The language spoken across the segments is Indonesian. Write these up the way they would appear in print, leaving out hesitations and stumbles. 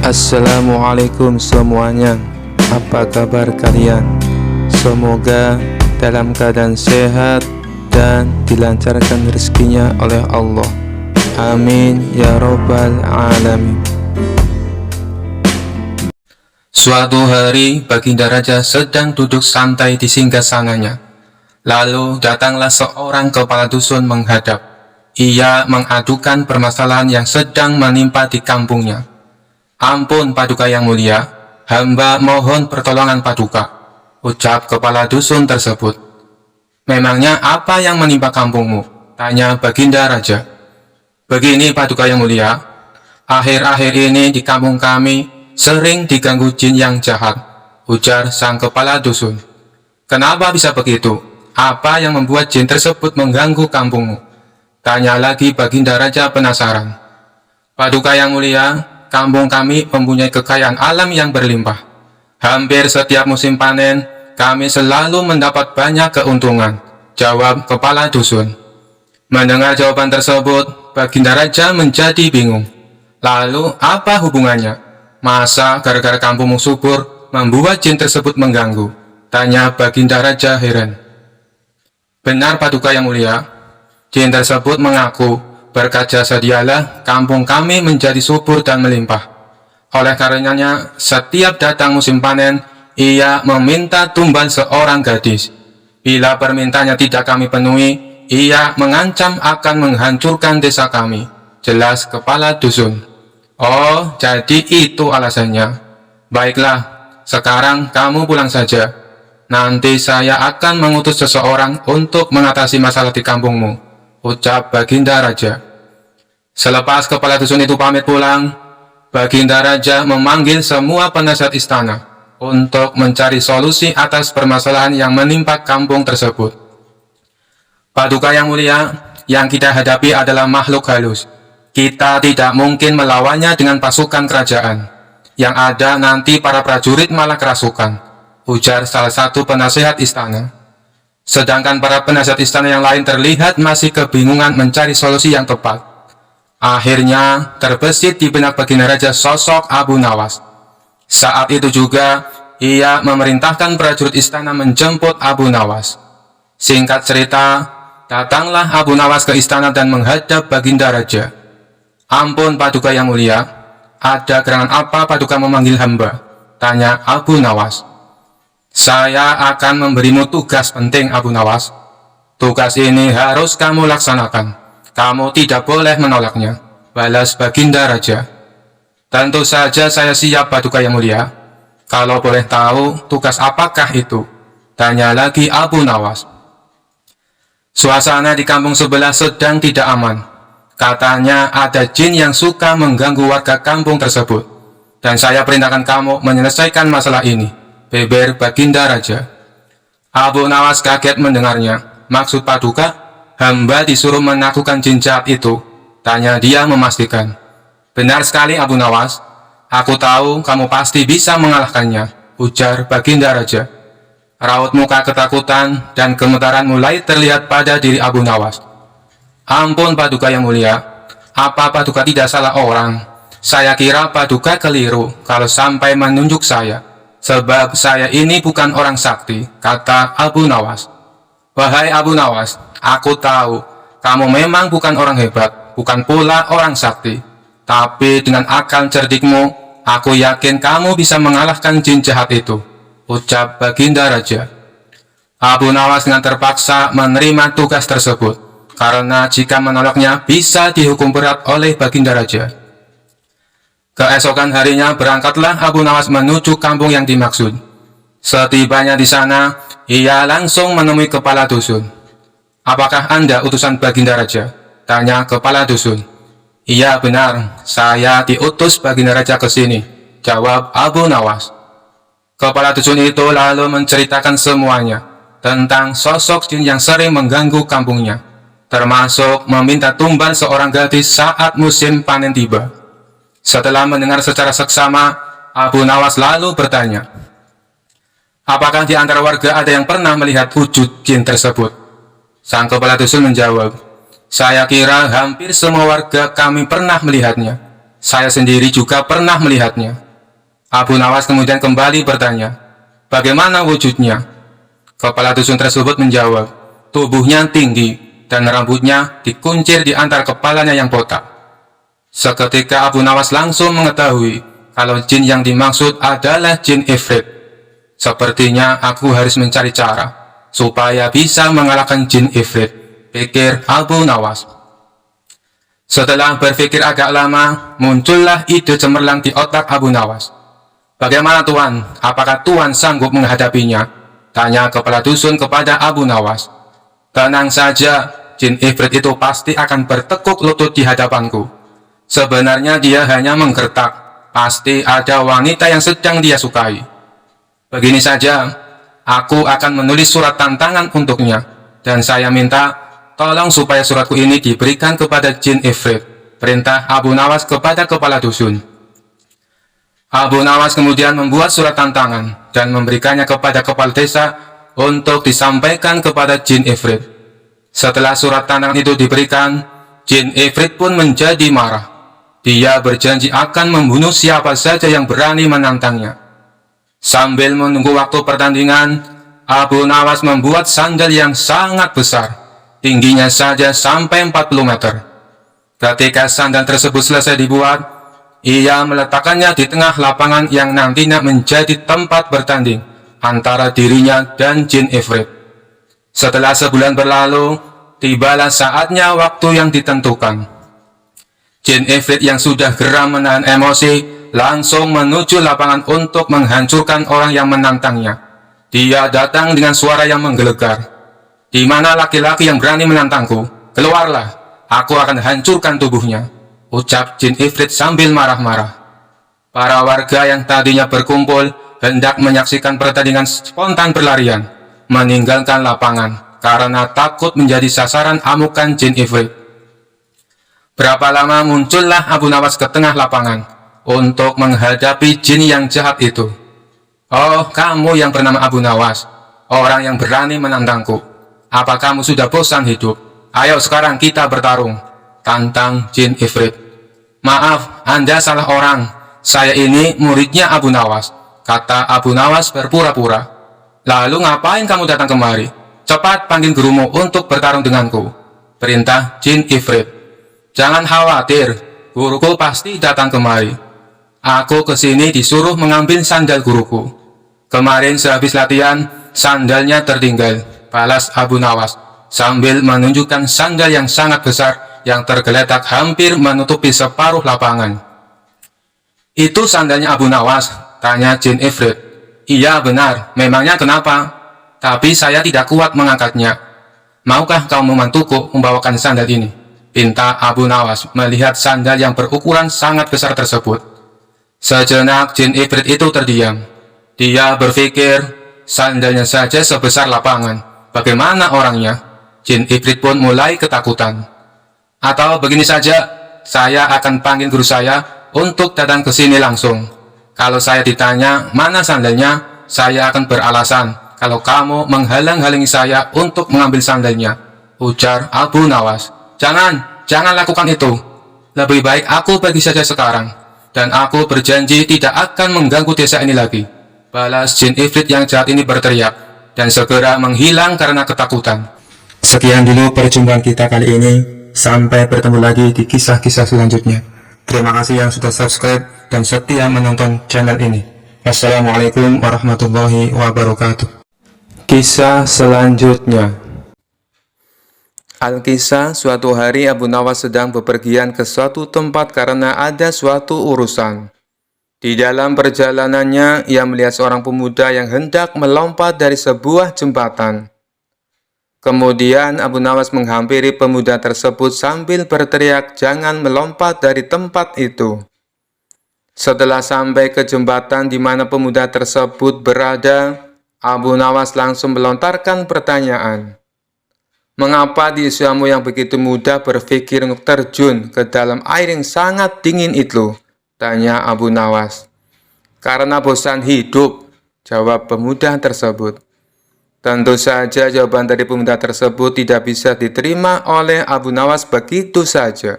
Assalamualaikum semuanya. Apa kabar kalian? Semoga dalam keadaan sehat dan dilancarkan rezekinya oleh Allah. Amin ya robbal alamin. Suatu hari Baginda Raja sedang duduk santai di singgasananya. Lalu datanglah seorang kepala dusun menghadap. Ia mengadukan permasalahan yang sedang menimpa di kampungnya. "Ampun Paduka yang mulia, hamba mohon pertolongan Paduka," ucap kepala dusun tersebut. "Memangnya apa yang menimpa kampungmu?" tanya Baginda Raja. "Begini Paduka yang mulia, akhir-akhir ini di kampung kami sering diganggu jin yang jahat," ujar sang kepala dusun. "Kenapa bisa begitu? Apa yang membuat jin tersebut mengganggu kampungmu?" tanya lagi Baginda Raja penasaran. "Paduka yang mulia, kampung kami mempunyai kekayaan alam yang berlimpah. Hampir setiap musim panen, kami selalu mendapat banyak keuntungan," jawab kepala dusun. Mendengar jawaban tersebut, Baginda Raja menjadi bingung. "Lalu apa hubungannya? Masa gara-gara kampungmu subur membuat jin tersebut mengganggu?" tanya Baginda Raja heran. "Benar Paduka yang mulia, jin tersebut mengaku berkat jasa dialah kampung kami menjadi subur dan melimpah. Oleh karenanya, setiap datang musim panen, ia meminta tumbal seorang gadis. Bila permintaannya tidak kami penuhi, ia mengancam akan menghancurkan desa kami," jelas kepala dusun. "Oh, jadi itu alasannya. Baiklah, sekarang kamu pulang saja. Nanti saya akan mengutus seseorang untuk mengatasi masalah di kampungmu," ucap Baginda Raja. Selepas kepala dusun itu pamit pulang, Baginda Raja memanggil semua penasihat istana untuk mencari solusi atas permasalahan yang menimpa kampung tersebut. "Paduka yang mulia, yang kita hadapi adalah makhluk halus. Kita tidak mungkin melawannya dengan pasukan kerajaan. Yang ada nanti para prajurit malah kerasukan," ujar salah satu penasihat istana. Sedangkan para penasihat istana yang lain terlihat masih kebingungan mencari solusi yang tepat. Akhirnya terbesit di benak Baginda Raja sosok Abu Nawas. Saat itu juga ia memerintahkan prajurit istana menjemput Abu Nawas. Singkat cerita, datanglah Abu Nawas ke istana dan menghadap Baginda Raja. "Ampun Paduka yang mulia, ada gerangan apa Paduka memanggil hamba?" tanya Abu Nawas. "Saya akan memberimu tugas penting Abu Nawas. Tugas ini harus kamu laksanakan. Kamu tidak boleh menolaknya," balas Baginda Raja. "Tentu saja saya siap Paduka yang mulia. Kalau boleh tahu tugas apakah itu?" tanya lagi Abu Nawas. Suasana di kampung sebelah sedang tidak aman. Katanya ada jin yang suka mengganggu warga kampung tersebut. "Dan saya perintahkan kamu menyelesaikan masalah ini," beber Baginda Raja. Abu Nawas kaget mendengarnya. "Maksud Paduka, hamba disuruh menaklukkan jin jahat itu?" tanya dia memastikan. "Benar sekali Abu Nawas, aku tahu kamu pasti bisa mengalahkannya," ujar Baginda Raja. Raut muka ketakutan dan gemetaran mulai terlihat pada diri Abu Nawas. "Ampun Paduka yang mulia, apa Paduka tidak salah orang? Saya kira Paduka keliru kalau sampai menunjuk saya, sebab saya ini bukan orang sakti," kata Abu Nawas. "Wahai Abu Nawas, aku tahu kamu memang bukan orang hebat, bukan pula orang sakti. Tapi dengan akal cerdikmu, aku yakin kamu bisa mengalahkan jin jahat itu," ucap Baginda Raja. Abu Nawas dengan terpaksa menerima tugas tersebut, karena jika menolaknya bisa dihukum berat oleh Baginda Raja. Keesokan harinya berangkatlah Abu Nawas menuju kampung yang dimaksud. Setibanya di sana, ia langsung menemui kepala dusun. "Apakah Anda utusan Baginda Raja?" tanya kepala dusun. "Iya benar, saya diutus Baginda Raja ke sini," jawab Abu Nawas. Kepala dusun itu lalu menceritakan semuanya tentang sosok jin yang sering mengganggu kampungnya, termasuk meminta tumbal seorang gadis saat musim panen tiba. Setelah mendengar secara seksama, Abu Nawas lalu bertanya, "Apakah di antara warga ada yang pernah melihat wujud jin tersebut?" Sang kepala dusun menjawab, "Saya kira hampir semua warga kami pernah melihatnya. Saya sendiri juga pernah melihatnya. Abu Nawas kemudian kembali bertanya, bagaimana wujudnya? Kepala dusun tersebut menjawab, tubuhnya tinggi dan rambutnya dikuncir di antara kepalanya yang botak. Seketika Abu Nawas langsung mengetahui kalau jin yang dimaksud adalah jin Ifrit. Sepertinya aku harus mencari cara supaya bisa mengalahkan jin Ifrit, pikir Abu Nawas. Setelah berpikir agak lama, muncullah ide cemerlang di otak Abu Nawas. Bagaimana Tuan? Apakah Tuan sanggup menghadapinya? Tanya kepala dusun kepada Abu Nawas. Tenang saja, jin Ifrit itu pasti akan bertekuk lutut di hadapanku. Sebenarnya dia hanya menggertak. Pasti ada wanita yang sedang dia sukai. Begini saja, aku akan menulis surat tantangan untuknya. Dan saya minta tolong supaya suratku ini diberikan kepada jin Ifrit. Perintah Abu Nawas kepada kepala dusun. Abu Nawas kemudian membuat surat tantangan dan memberikannya kepada kepala desa untuk disampaikan kepada jin Ifrit. Setelah surat tantangan itu diberikan, jin Ifrit pun menjadi marah. Dia berjanji akan membunuh siapa saja yang berani menantangnya. Sambil menunggu waktu pertandingan, Abu Nawas membuat sandal yang sangat besar. Tingginya saja sampai 40 meter. Ketika sandal tersebut selesai dibuat, ia meletakkannya di tengah lapangan yang nantinya menjadi tempat bertanding antara dirinya dan jin Ifrit. Setelah sebulan berlalu, tibalah saatnya waktu yang ditentukan. Jin Ifrit yang sudah geram menahan emosi langsung menuju lapangan untuk menghancurkan orang yang menantangnya. Dia datang dengan suara yang menggelegar. Di mana laki-laki yang berani menantangku? Keluarlah, aku akan hancurkan tubuhnya, ucap jin Ifrit sambil marah-marah. Para warga yang tadinya berkumpul hendak menyaksikan pertandingan spontan berlarian, meninggalkan lapangan karena takut menjadi sasaran amukan jin Ifrit. Berapa lama muncullah Abu Nawas ke tengah lapangan untuk menghadapi jin yang jahat itu. Oh, kamu yang bernama Abu Nawas, orang yang berani menantangku. Apa kamu sudah bosan hidup? Ayo sekarang kita bertarung, tantang jin Ifrit. Maaf, Anda salah orang. Saya ini muridnya Abu Nawas, kata Abu Nawas berpura-pura. Lalu ngapain kamu datang kemari? Cepat panggil gurumu untuk bertarung denganku, perintah jin Ifrit. Jangan khawatir, guruku pasti datang kemari. Aku kesini disuruh mengambil sandal guruku. Kemarin sehabis latihan, sandalnya tertinggal, balas Abu Nawas sambil menunjukkan sandal yang sangat besar yang tergeletak hampir menutupi separuh lapangan. Itu sandalnya Abu Nawas, tanya jin Ifrit. Iya benar, memangnya kenapa? Tapi saya tidak kuat mengangkatnya. Maukah kau membantuku membawakan sandal ini? Pinta Abu Nawas melihat sandal yang berukuran sangat besar tersebut. Sejenak jin Ifrit itu terdiam. Dia berpikir, sandalnya saja sebesar lapangan. Bagaimana orangnya? Jin Ifrit pun mulai ketakutan. Atau begini saja, saya akan panggil guru saya untuk datang ke sini langsung. Kalau saya ditanya mana sandalnya, saya akan beralasan kalau kamu menghalang-halangi saya untuk mengambil sandalnya, ujar Abu Nawas. Jangan lakukan itu. Lebih baik aku pergi saja sekarang, dan aku berjanji tidak akan mengganggu desa ini lagi, balas jin Ifrit yang jahat ini berteriak, dan segera menghilang karena ketakutan. Sekian dulu perjumpaan kita kali ini. Sampai bertemu lagi di kisah-kisah selanjutnya. Terima kasih yang sudah subscribe dan setia menonton channel ini. Wassalamualaikum warahmatullahi wabarakatuh. Kisah selanjutnya. Alkisah, suatu hari Abu Nawas sedang bepergian ke suatu tempat karena ada suatu urusan. Di dalam perjalanannya, ia melihat seorang pemuda yang hendak melompat dari sebuah jembatan. Kemudian Abu Nawas menghampiri pemuda tersebut sambil berteriak, "Jangan melompat dari tempat itu." Setelah sampai ke jembatan di mana pemuda tersebut berada, Abu Nawas langsung melontarkan pertanyaan. "Mengapa di usiamu yang begitu muda berpikir untuk terjun ke dalam air yang sangat dingin itu?" tanya Abu Nawas. "Karena bosan hidup," jawab pemuda tersebut. Tentu saja jawaban dari pemuda tersebut tidak bisa diterima oleh Abu Nawas begitu saja.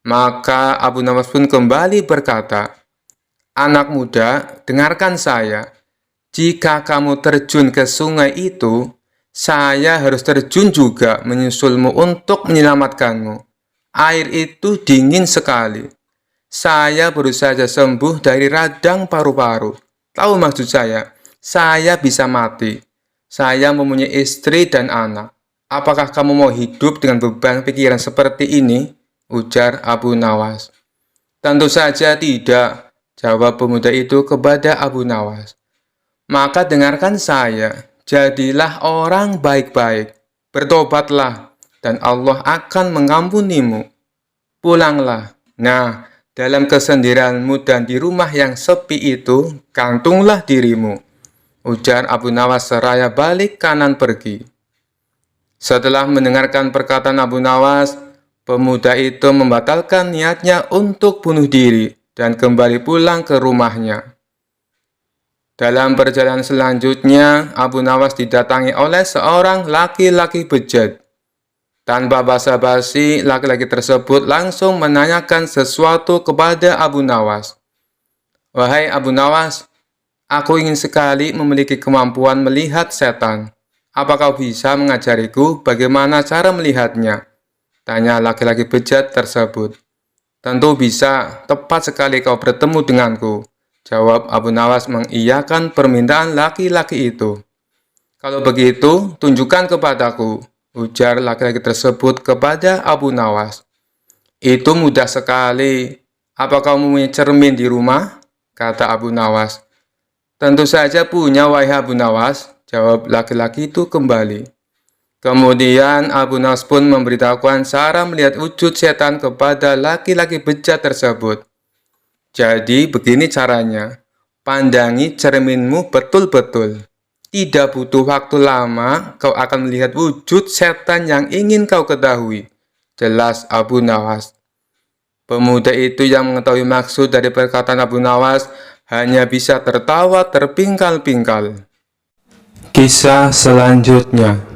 Maka Abu Nawas pun kembali berkata, "Anak muda, dengarkan saya. Jika kamu terjun ke sungai itu, saya harus terjun juga menyusulmu untuk menyelamatkanmu. Air itu dingin sekali. Saya baru saja sembuh dari radang paru-paru. Tahu maksud saya bisa mati. Saya mempunyai istri dan anak. Apakah kamu mau hidup dengan beban pikiran seperti ini?" ujar Abu Nawas. "Tentu saja tidak," jawab pemuda itu kepada Abu Nawas. "Maka dengarkan saya, jadilah orang baik-baik, bertobatlah, dan Allah akan mengampunimu. Pulanglah. Nah, dalam kesendirianmu dan di rumah yang sepi itu, gantunglah dirimu," ujar Abu Nawas seraya balik kanan pergi. Setelah mendengarkan perkataan Abu Nawas, pemuda itu membatalkan niatnya untuk bunuh diri dan kembali pulang ke rumahnya. Dalam perjalanan selanjutnya, Abu Nawas didatangi oleh seorang laki-laki bejat. Tanpa basa-basi, laki-laki tersebut langsung menanyakan sesuatu kepada Abu Nawas. "Wahai Abu Nawas, aku ingin sekali memiliki kemampuan melihat setan. Apa kau bisa mengajariku bagaimana cara melihatnya?" tanya laki-laki bejat tersebut. "Tentu bisa, tepat sekali kau bertemu denganku," jawab Abu Nawas mengiyakan permintaan laki-laki itu. "Kalau begitu, tunjukkan kepadaku," ujar laki-laki tersebut kepada Abu Nawas. "Itu mudah sekali. Apa kau mempunyai cermin di rumah?" kata Abu Nawas. "Tentu saja punya, wahai Abu Nawas," jawab laki-laki itu kembali. Kemudian Abu Nawas pun memberitahukan cara melihat wujud setan kepada laki-laki bejat tersebut. "Jadi begini caranya, pandangi cerminmu betul-betul. Tidak butuh waktu lama, kau akan melihat wujud setan yang ingin kau ketahui," jelas Abu Nawas. Pemuda itu yang mengetahui maksud dari perkataan Abu Nawas hanya bisa tertawa terpingkal-pingkal. Kisah selanjutnya.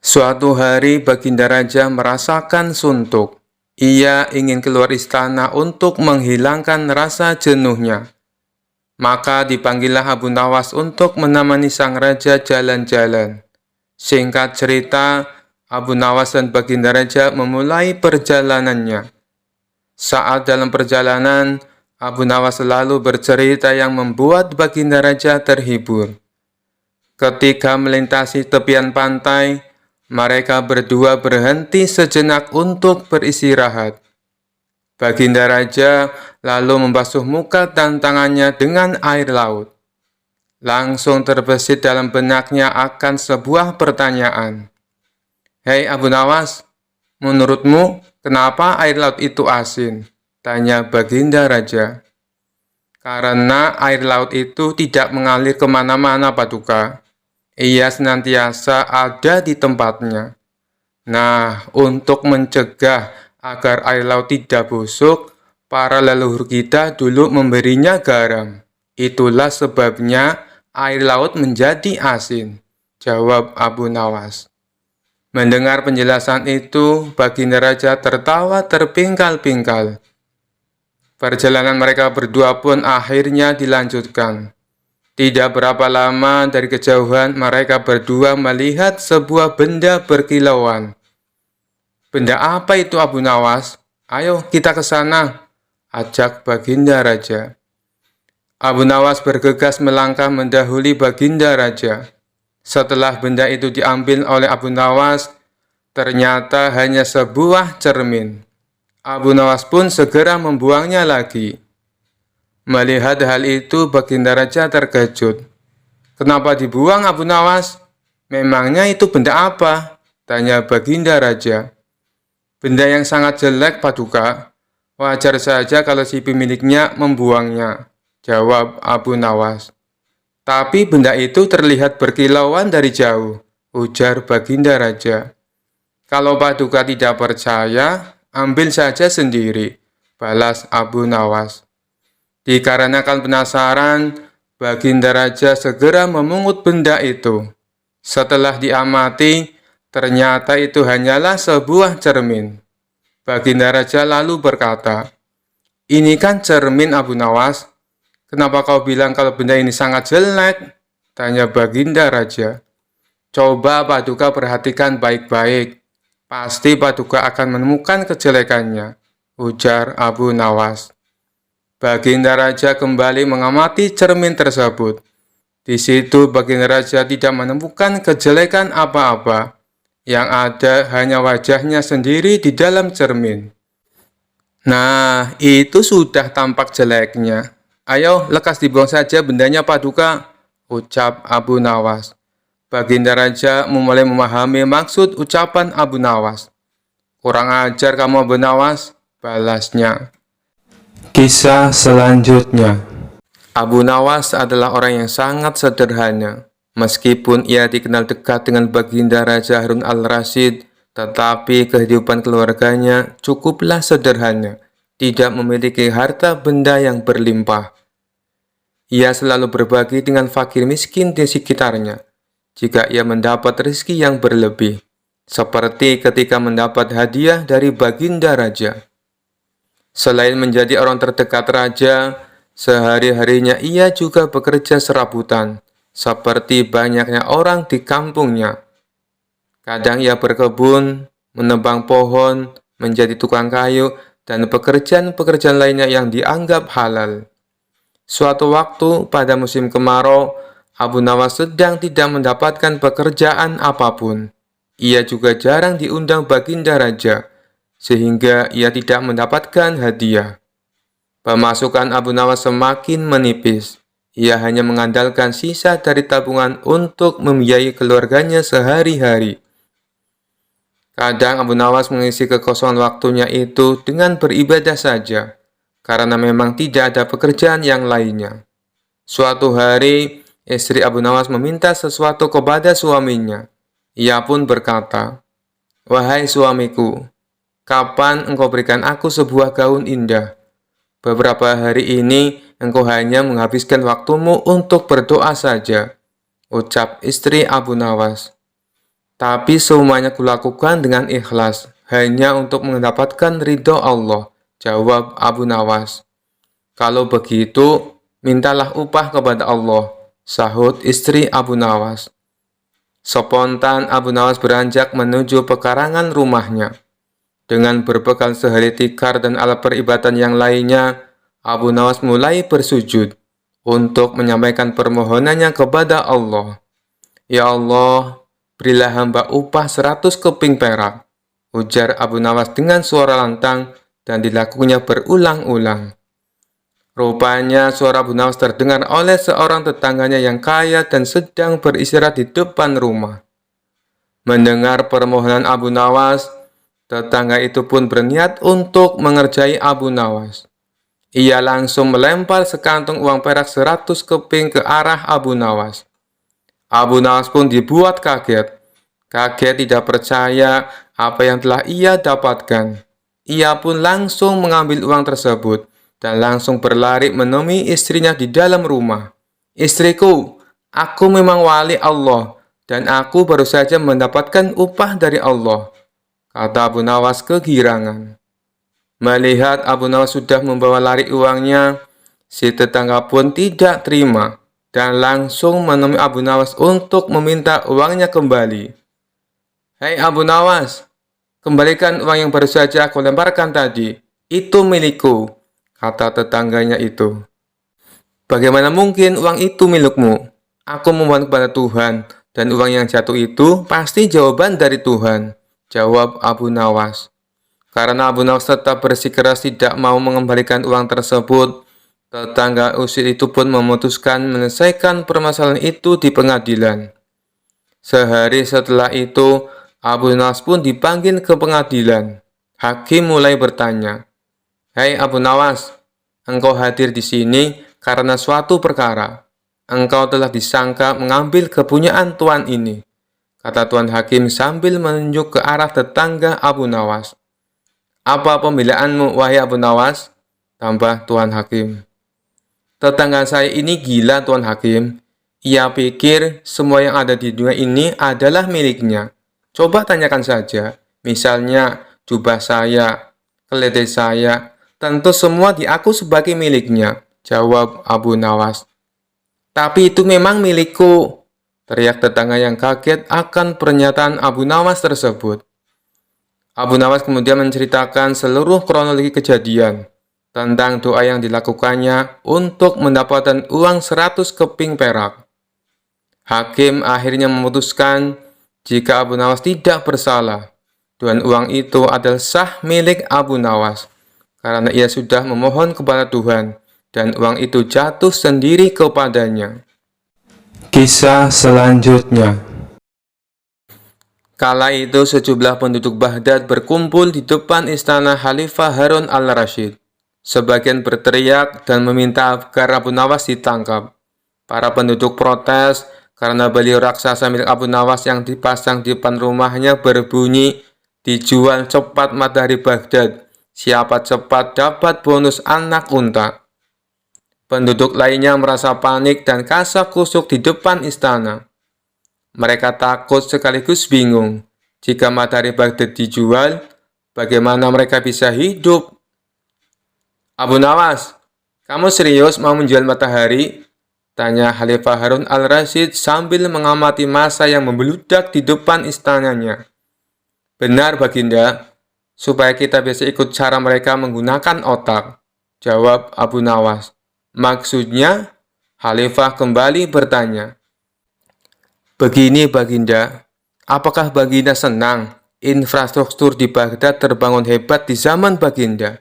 Suatu hari Baginda Raja merasakan suntuk. Ia ingin keluar istana untuk menghilangkan rasa jenuhnya. Maka dipanggillah Abu Nawas untuk menemani sang raja jalan-jalan. Singkat cerita, Abu Nawas dan Baginda Raja memulai perjalanannya. Saat dalam perjalanan, Abu Nawas selalu bercerita yang membuat Baginda Raja terhibur. Ketika melintasi tepian pantai, mereka berdua berhenti sejenak untuk beristirahat. Baginda Raja lalu membasuh muka dan tangannya dengan air laut. Langsung terbesit dalam benaknya akan sebuah pertanyaan. "Hei Abu Nawas, menurutmu kenapa air laut itu asin?" tanya Baginda Raja. "Karena air laut itu tidak mengalir kemana-mana, Paduka. Ia senantiasa ada di tempatnya. Nah, untuk mencegah agar air laut tidak busuk, para leluhur kita dulu memberinya garam. Itulah sebabnya air laut menjadi asin," jawab Abu Nawas. Mendengar penjelasan itu, Baginda Raja tertawa terpingkal-pingkal. Perjalanan mereka berdua pun akhirnya dilanjutkan. Tidak berapa lama dari kejauhan, mereka berdua melihat sebuah benda berkilauan. "Benda apa itu, Abu Nawas? Ayo kita ke sana," ajak Baginda Raja. Abu Nawas bergegas melangkah mendahului Baginda Raja. Setelah benda itu diambil oleh Abu Nawas, ternyata hanya sebuah cermin. Abu Nawas pun segera membuangnya lagi. Melihat hal itu, Baginda Raja terkejut. "Kenapa dibuang, Abu Nawas? Memangnya itu benda apa?" tanya Baginda Raja. "Benda yang sangat jelek, Paduka. Wajar saja kalau si pemiliknya membuangnya," jawab Abu Nawas. "Tapi benda itu terlihat berkilauan dari jauh," ujar Baginda Raja. "Kalau Paduka tidak percaya, ambil saja sendiri," balas Abu Nawas. Dikarenakan penasaran, Baginda Raja segera memungut benda itu. Setelah diamati, ternyata itu hanyalah sebuah cermin. Baginda Raja lalu berkata, "Ini kan cermin Abu Nawas. Kenapa kau bilang kalau benda ini sangat jelek?" tanya Baginda Raja. "Coba Paduka perhatikan baik-baik. Pasti Paduka akan menemukan kejelekannya," ujar Abu Nawas. Baginda Raja kembali mengamati cermin tersebut. Di situ Baginda Raja tidak menemukan kejelekan apa-apa. Yang ada hanya wajahnya sendiri di dalam cermin. "Nah, itu sudah tampak jeleknya. Ayo, lekas dibuang saja bendanya Paduka," ucap Abu Nawas. Baginda Raja mulai memahami maksud ucapan Abu Nawas. "Kurang ajar kamu Abu Nawas," balasnya. Kisah selanjutnya. Abu Nawas adalah orang yang sangat sederhana. Meskipun ia dikenal dekat dengan Baginda Raja Harun al-Rasyid, tetapi kehidupan keluarganya cukuplah sederhana, tidak memiliki harta benda yang berlimpah. Ia selalu berbagi dengan fakir miskin di sekitarnya, jika ia mendapat rezeki yang berlebih, seperti ketika mendapat hadiah dari Baginda Raja. Selain menjadi orang terdekat Raja, sehari-harinya ia juga bekerja serabutan, seperti banyaknya orang di kampungnya. Kadang ia berkebun, menebang pohon, menjadi tukang kayu, dan pekerjaan-pekerjaan lainnya yang dianggap halal. Suatu waktu pada musim kemarau, Abu Nawas sedang tidak mendapatkan pekerjaan apapun. Ia juga jarang diundang Baginda Raja, sehingga ia tidak mendapatkan hadiah. Pemasukan Abu Nawas semakin menipis. Ia hanya mengandalkan sisa dari tabungan untuk membiayai keluarganya sehari-hari. Kadang Abu Nawas mengisi kekosongan waktunya itu dengan beribadah saja, karena memang tidak ada pekerjaan yang lainnya. Suatu hari, istri Abu Nawas meminta sesuatu kepada suaminya. Ia pun berkata, "Wahai suamiku, kapan engkau berikan aku sebuah gaun indah? Beberapa hari ini engkau hanya menghabiskan waktumu untuk berdoa saja," ucap istri Abu Nawas. "Tapi semuanya kulakukan dengan ikhlas, hanya untuk mendapatkan ridho Allah," jawab Abu Nawas. "Kalau begitu, mintalah upah kepada Allah," sahut istri Abu Nawas. Spontan Abu Nawas beranjak menuju pekarangan rumahnya. Dengan berbekal sehari tikar dan alat peribadatan yang lainnya, Abu Nawas mulai bersujud untuk menyampaikan permohonannya kepada Allah. "Ya Allah, berilah hamba upah 100 keping perak," ujar Abu Nawas dengan suara lantang dan dilakukannya berulang-ulang. Rupanya suara Abu Nawas terdengar oleh seorang tetangganya yang kaya dan sedang beristirahat di depan rumah. Mendengar permohonan Abu Nawas, tetangga itu pun berniat untuk mengerjai Abu Nawas. Ia langsung melempar sekantung uang perak 100 keping ke arah Abu Nawas. Abu Nawas pun dibuat kaget. Kaget tidak percaya apa yang telah ia dapatkan. Ia pun langsung mengambil uang tersebut dan langsung berlari menemui istrinya di dalam rumah. "Istriku, aku memang wali Allah dan aku baru saja mendapatkan upah dari Allah," kata Abu Nawas kegirangan. Melihat Abu Nawas sudah membawa lari uangnya, si tetangga pun tidak terima dan langsung menemui Abu Nawas untuk meminta uangnya kembali. "Hei Abu Nawas, kembalikan uang yang baru saja aku lemparkan tadi. Itu milikku," kata tetangganya itu. "Bagaimana mungkin uang itu milikmu? Aku memohon kepada Tuhan, dan uang yang jatuh itu pasti jawaban dari Tuhan," jawab Abu Nawas. Karena Abu Nawas tetap bersikeras tidak mau mengembalikan uang tersebut, tetangga usir itu pun memutuskan menyelesaikan permasalahan itu di pengadilan. Sehari setelah itu, Abu Nawas pun dipanggil ke pengadilan. Hakim mulai bertanya, "Hei Abu Nawas, engkau hadir di sini karena suatu perkara. Engkau telah disangka mengambil kepunyaan tuan ini," kata Tuan Hakim sambil menunjuk ke arah tetangga Abu Nawas. "Apa pembelaanmu, wahai Abu Nawas?" tambah Tuan Hakim. "Tetangga saya ini gila, Tuan Hakim. Ia pikir semua yang ada di dunia ini adalah miliknya. Coba tanyakan saja, misalnya jubah saya, Keledai saya, tentu semua diaku sebagai miliknya, jawab Abu Nawas. Tapi itu memang milikku, teriak tetangga yang kaget akan pernyataan Abu Nawas tersebut. Abu Nawas kemudian menceritakan seluruh kronologi kejadian tentang doa yang dilakukannya untuk mendapatkan uang 100 keping perak. Hakim akhirnya memutuskan jika Abu Nawas tidak bersalah dan uang itu adalah sah milik Abu Nawas karena ia sudah memohon kepada Tuhan dan uang itu jatuh sendiri kepadanya. Kisah selanjutnya. Kala itu sejumlah penduduk Baghdad berkumpul di depan istana Khalifah Harun al-Rasyid. Sebagian berteriak dan meminta agar Abu Nawas ditangkap. Para penduduk protes karena baliho raksasa milik Abu Nawas yang dipasang di depan rumahnya berbunyi, "Dijual cepat matahari Baghdad. Siapa cepat dapat bonus anak unta." Penduduk lainnya merasa panik dan kasak-kusuk di depan istana. Mereka takut sekaligus bingung. Jika matahari Baghdad dijual, bagaimana mereka bisa hidup? "Abu Nawas, kamu serius mau menjual matahari?" tanya Khalifah Harun al-Rasyid sambil mengamati massa yang membeludak di depan istananya. "Benar, Baginda, supaya kita bisa ikut cara mereka menggunakan otak," jawab Abu Nawas. "Maksudnya?" Khalifah kembali bertanya. "Begini, Baginda, apakah Baginda senang infrastruktur di Baghdad terbangun hebat di zaman Baginda?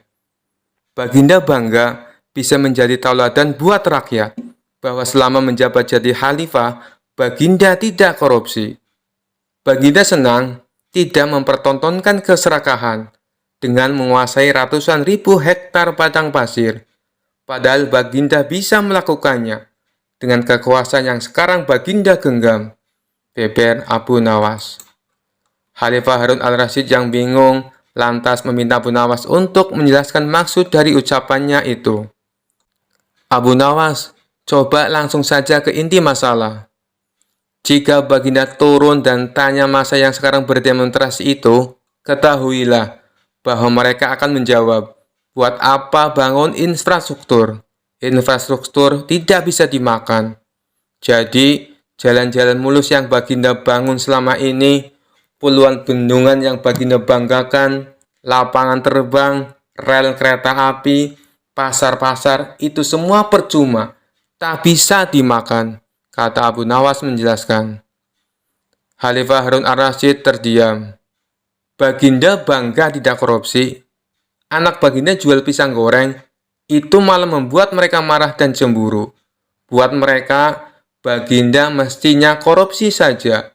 Baginda bangga bisa menjadi tauladan buat rakyat, bahwa selama menjabat jadi khalifah, Baginda tidak korupsi. Baginda senang tidak mempertontonkan keserakahan dengan menguasai ratusan ribu hektar padang pasir. Padahal Baginda bisa melakukannya dengan kekuasaan yang sekarang Baginda genggam," beber Abu Nawas. Khalifah Harun al-Rasyid yang bingung lantas meminta Abu Nawas untuk menjelaskan maksud dari ucapannya itu. "Abu Nawas, coba langsung saja ke inti masalah. Jika Baginda turun dan tanya massa yang sekarang berdemonstrasi itu, ketahuilah bahwa mereka akan menjawab, 'Buat apa bangun infrastruktur? Infrastruktur tidak bisa dimakan.' Jadi, jalan-jalan mulus yang Baginda bangun selama ini, puluhan bendungan yang Baginda banggakan, lapangan terbang, rel kereta api, pasar-pasar, itu semua percuma, tak bisa dimakan," kata Abu Nawas menjelaskan. Khalifah Harun al-Rasyid terdiam. Baginda bangga tidak korupsi. Anak Baginda jual pisang goreng, itu malah membuat mereka marah dan cemburu. Buat mereka, Baginda mestinya korupsi saja,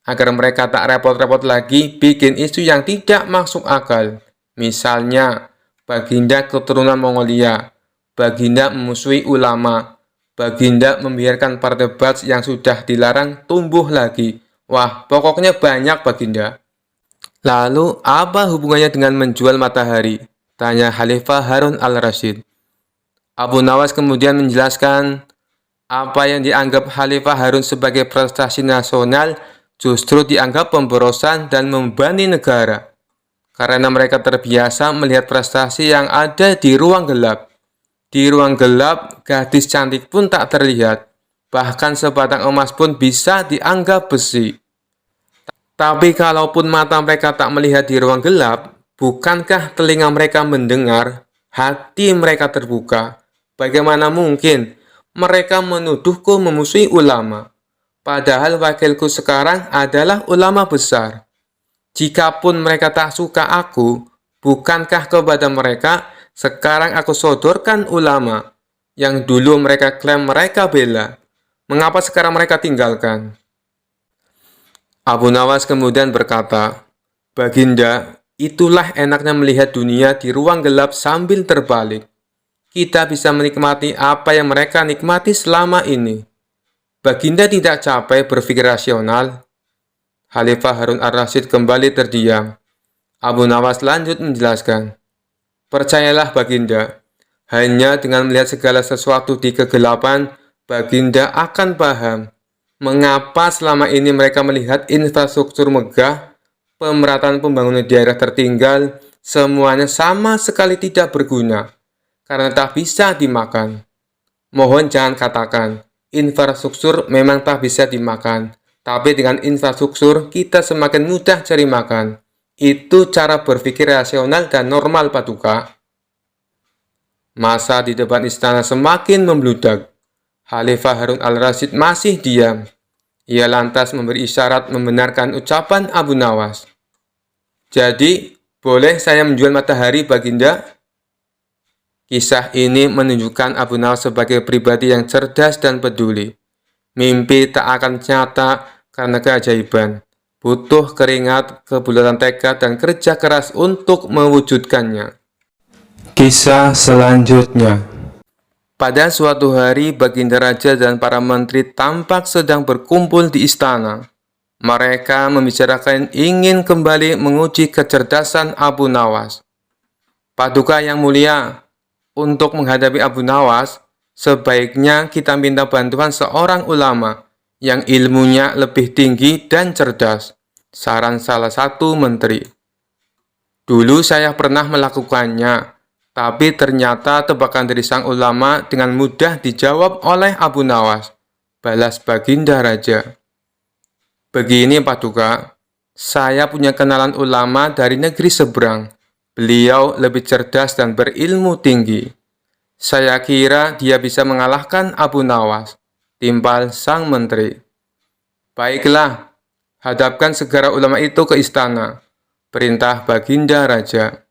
agar mereka tak repot-repot lagi bikin isu yang tidak masuk akal. Misalnya, Baginda keturunan Mongolia, Baginda memusuhi ulama, Baginda membiarkan perdebat yang sudah dilarang tumbuh lagi. Wah, pokoknya banyak, Baginda. "Lalu, apa hubungannya dengan menjual matahari?" tanya Khalifah Harun al-Rasyid. Abu Nawas kemudian menjelaskan, apa yang dianggap Khalifah Harun sebagai prestasi nasional justru dianggap pemborosan dan membebani negara. Karena mereka terbiasa melihat prestasi yang ada di ruang gelap. Di ruang gelap, gadis cantik pun tak terlihat. Bahkan sebatang emas pun bisa dianggap besi. Tapi kalaupun mata mereka tak melihat di ruang gelap, bukankah telinga mereka mendengar, hati mereka terbuka? Bagaimana mungkin mereka menuduhku memusuhi ulama? Padahal wakilku sekarang adalah ulama besar. Jikapun mereka tak suka aku, bukankah kepada mereka sekarang aku sodorkan ulama yang dulu mereka klaim mereka bela? Mengapa sekarang mereka tinggalkan? Abu Nawas kemudian berkata, "Baginda, itulah enaknya melihat dunia di ruang gelap sambil terbalik. Kita bisa menikmati apa yang mereka nikmati selama ini. Baginda tidak capek berpikir rasional?" Khalifah Harun al-Rasyid kembali terdiam. Abu Nawas lanjut menjelaskan, "Percayalah Baginda, hanya dengan melihat segala sesuatu di kegelapan, Baginda akan paham mengapa selama ini mereka melihat infrastruktur megah, pemerataan pembangunan daerah tertinggal, Semuanya sama sekali tidak berguna, karena tak bisa dimakan. Mohon jangan katakan, infrastruktur memang tak bisa dimakan, tapi dengan infrastruktur kita semakin mudah cari makan. Itu cara berpikir rasional dan normal, Paduka. Masa di depan istana semakin membludak. Khalifah Harun al-Rasyid masih diam. Ia lantas memberi isyarat membenarkan ucapan Abu Nawas. Jadi, boleh saya menjual matahari, Baginda? Kisah ini menunjukkan Abu Nawas sebagai pribadi yang cerdas dan peduli. Mimpi tak akan nyata karena keajaiban. Butuh keringat, kebulatan tekad, dan kerja keras untuk mewujudkannya. Kisah selanjutnya. Pada suatu hari, Baginda Raja dan para menteri tampak sedang berkumpul di istana. Mereka membicarakan ingin kembali menguji kecerdasan Abu Nawas. Paduka yang mulia, untuk menghadapi Abu Nawas, sebaiknya kita minta bantuan seorang ulama yang ilmunya lebih tinggi dan cerdas, saran salah satu menteri. Dulu saya pernah melakukannya, tapi ternyata tebakan dari sang ulama dengan mudah dijawab oleh Abu Nawas, balas Baginda Raja. Begini Paduka, saya punya kenalan ulama dari negeri seberang. Beliau lebih cerdas dan berilmu tinggi. Saya kira dia bisa mengalahkan Abu Nawas, timpal sang menteri. Baiklah, hadapkan segera ulama itu ke istana, perintah Baginda Raja.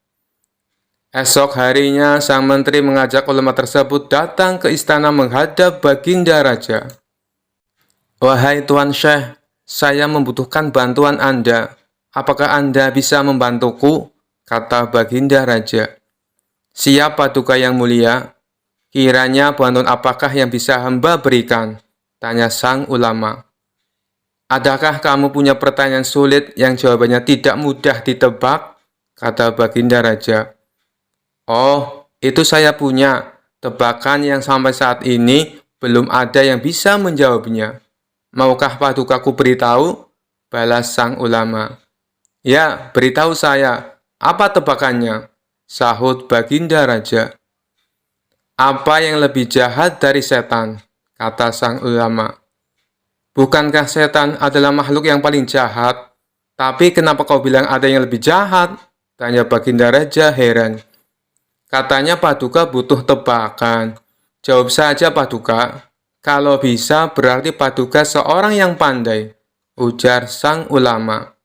Esok harinya, sang menteri mengajak ulama tersebut datang ke istana menghadap Baginda Raja. Wahai Tuan Syekh, saya membutuhkan bantuan Anda. Apakah Anda bisa membantuku? Kata Baginda Raja. Siap Paduka yang mulia. Kiranya bantuan apakah yang bisa hamba berikan? Tanya sang ulama. Adakah kamu punya pertanyaan sulit yang jawabannya tidak mudah ditebak? Kata Baginda Raja. Oh, itu saya punya. Tebakan yang sampai saat ini belum ada yang bisa menjawabnya. Maukah Padukaku beritahu? Balas sang ulama. Ya, beritahu saya. Apa tebakannya? Sahut Baginda Raja. Apa yang lebih jahat dari setan? Kata sang ulama. Bukankah setan adalah makhluk yang paling jahat? Tapi kenapa kau bilang ada yang lebih jahat? Tanya Baginda Raja heran. Katanya Paduka butuh tebakan. Jawab saja Paduka. Kalau bisa berarti Paduka seorang yang pandai. Ujar sang ulama.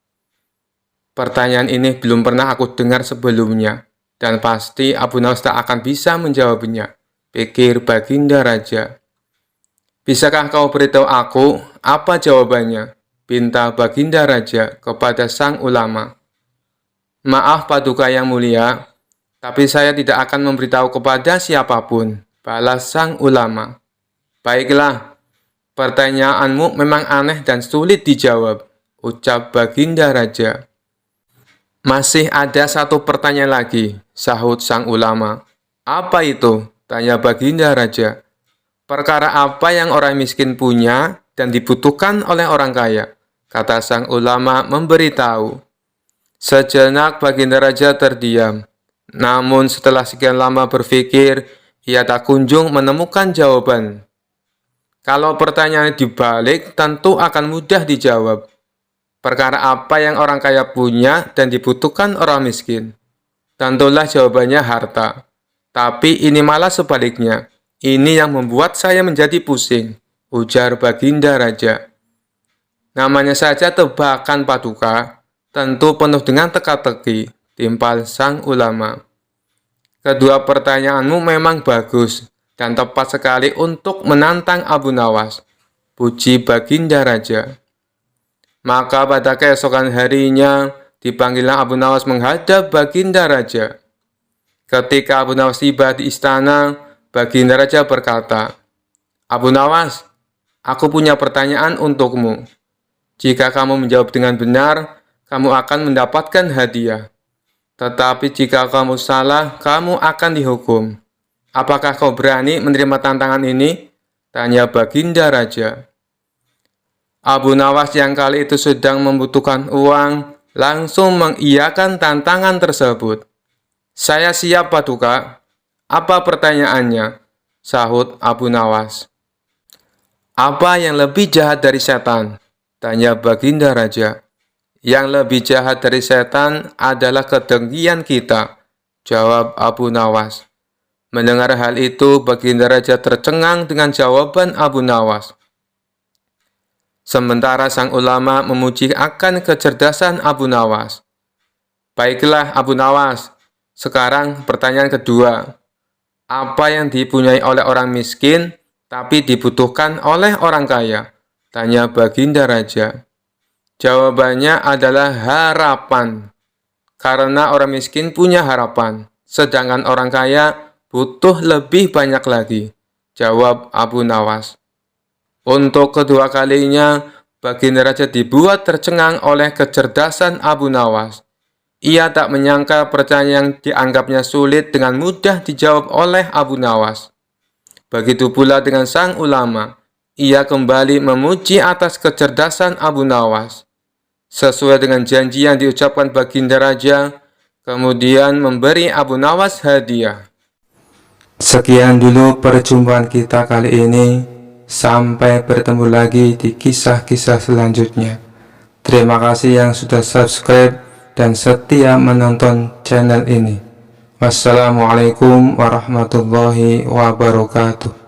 Pertanyaan ini belum pernah aku dengar sebelumnya, dan pasti Abu Nawas tak akan bisa menjawabnya, pikir Baginda Raja. Bisakah kau beritahu aku apa jawabannya? Pinta Baginda Raja kepada sang ulama. Maaf Paduka yang mulia, tapi saya tidak akan memberitahu kepada siapapun, balas sang ulama. Baiklah, pertanyaanmu memang aneh dan sulit dijawab, ucap Baginda Raja. Masih ada satu pertanyaan lagi, sahut sang ulama. Apa itu? Tanya Baginda Raja. Perkara apa yang orang miskin punya dan dibutuhkan oleh orang kaya? Kata sang ulama memberitahu. Sejenak Baginda Raja terdiam. Namun setelah sekian lama berpikir, ia tak kunjung menemukan jawaban. Kalau pertanyaan dibalik, tentu akan mudah dijawab. Perkara apa yang orang kaya punya dan dibutuhkan orang miskin? Tentulah jawabannya harta. Tapi ini malah sebaliknya. Ini yang membuat saya menjadi pusing, ujar Baginda Raja. Namanya saja tebakan Paduka, tentu penuh dengan teka-teki, timpal sang ulama. Kedua pertanyaanmu memang bagus dan tepat sekali untuk menantang Abu Nawas, puji Baginda Raja. Maka pada keesokan harinya, dipanggillah Abu Nawas menghadap Baginda Raja. Ketika Abu Nawas tiba di istana, Baginda Raja berkata, Abu Nawas, aku punya pertanyaan untukmu. Jika kamu menjawab dengan benar, kamu akan mendapatkan hadiah. Tetapi jika kamu salah, kamu akan dihukum. Apakah kau berani menerima tantangan ini? Tanya Baginda Raja. Abu Nawas yang kali itu sedang membutuhkan uang, langsung mengiyakan tantangan tersebut. "Saya siap, Paduka." "Apa pertanyaannya?" sahut Abu Nawas. "Apa yang lebih jahat dari setan?" tanya Baginda Raja. "Yang lebih jahat dari setan adalah kedengkian kita," jawab Abu Nawas. Mendengar hal itu, Baginda Raja tercengang dengan jawaban Abu Nawas. Sementara sang ulama memuji akan kecerdasan Abu Nawas. "Baiklah Abu Nawas, sekarang pertanyaan kedua. Apa yang dipunyai oleh orang miskin, tapi dibutuhkan oleh orang kaya?" tanya Baginda Raja. Jawabannya adalah harapan. Karena orang miskin punya harapan, sedangkan orang kaya butuh lebih banyak lagi, jawab Abu Nawas. Untuk kedua kalinya, Baginda Raja dibuat tercengang oleh kecerdasan Abu Nawas. Ia tak menyangka pertanyaan yang dianggapnya sulit dengan mudah dijawab oleh Abu Nawas. Begitu pula dengan sang ulama. Ia kembali memuji atas kecerdasan Abu Nawas. Sesuai dengan janji yang diucapkan Baginda Raja, kemudian memberi Abu Nawas hadiah. Sekian dulu perjumpaan kita kali ini. Sampai bertemu lagi di kisah-kisah selanjutnya. Terima kasih yang sudah subscribe dan setia menonton channel ini. Wassalamualaikum warahmatullahi wabarakatuh.